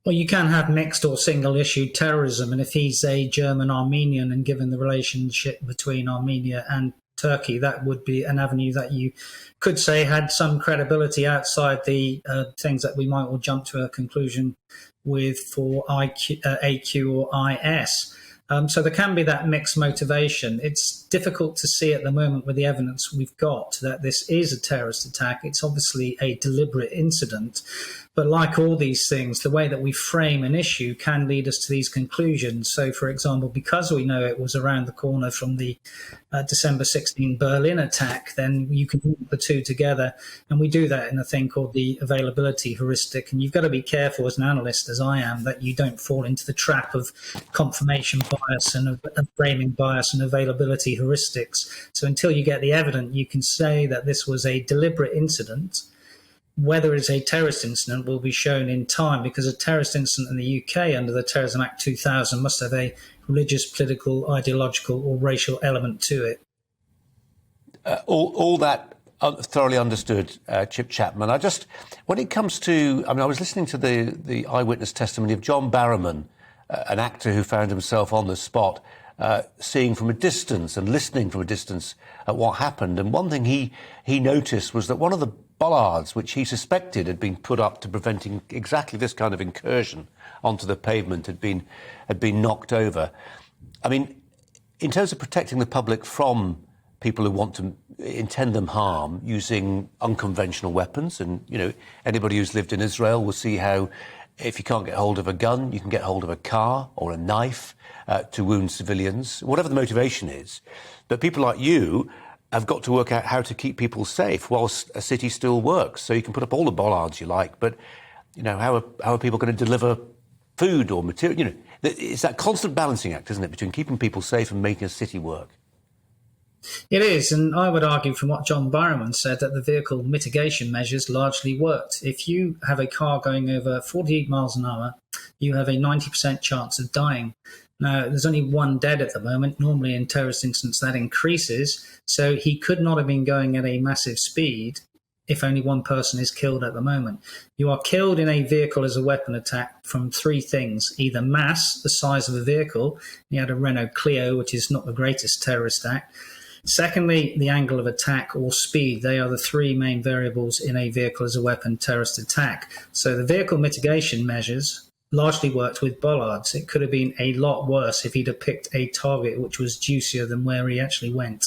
Well, you can have mixed or single issue terrorism. And if he's a German Armenian, and given the relationship between Armenia and Turkey, that would be an avenue that you could say had some credibility outside the things that we might all jump to a conclusion with for AQ or IS. So there can be that mixed motivation. It's difficult to see at the moment with the evidence we've got that this is a terrorist attack. It's obviously a deliberate incident. But like all these things, the way that we frame an issue can lead us to these conclusions. So, for example, because we know it was around the corner from the December 16 Berlin attack, then you can link the two together. And we do that in a thing called the availability heuristic. And you've got to be careful as an analyst, as I am, that you don't fall into the trap of confirmation bias and framing bias and availability heuristics. So until you get the evidence, you can say that this was a deliberate incident. Whether it's a terrorist incident will be shown in time, because a terrorist incident in the UK under the Terrorism Act 2000 must have a religious, political, ideological or racial element to it. All that thoroughly understood, Chip Chapman. When it comes to, I was listening to the eyewitness testimony of John Barrowman, an actor who found himself on the spot, seeing from a distance and listening from a distance at what happened. And one thing he noticed was that one of the bollards, which he suspected had been put up to preventing exactly this kind of incursion onto the pavement, had been knocked over. I mean, in terms of protecting the public from people who want to intend them harm using unconventional weapons, and, you know, anybody who's lived in Israel will see how if you can't get hold of a gun, you can get hold of a car or a knife to wound civilians, whatever the motivation is. But people like you have got to work out how to keep people safe whilst a city still works. So you can put up all the bollards you like, but, you know, how are people going to deliver food or material? You know, it's that constant balancing act, isn't it, between keeping people safe and making a city work? It is, and I would argue from what John Barrowman said that the vehicle mitigation measures largely worked. If you have a car going over 48 miles an hour, you have a 90% chance of dying. Now, there's only one dead at the moment. Normally in terrorist incidents that increases, so he could not have been going at a massive speed if only one person is killed at the moment. You are killed in a vehicle as a weapon attack from three things: either mass, the size of a vehicle. You had a Renault Clio, which is not the greatest terrorist act. Secondly, the angle of attack or speed. They are the three main variables in a vehicle as a weapon terrorist attack. So the vehicle mitigation measures largely worked with bollards. It could have been a lot worse if he'd have picked a target which was juicier than where he actually went.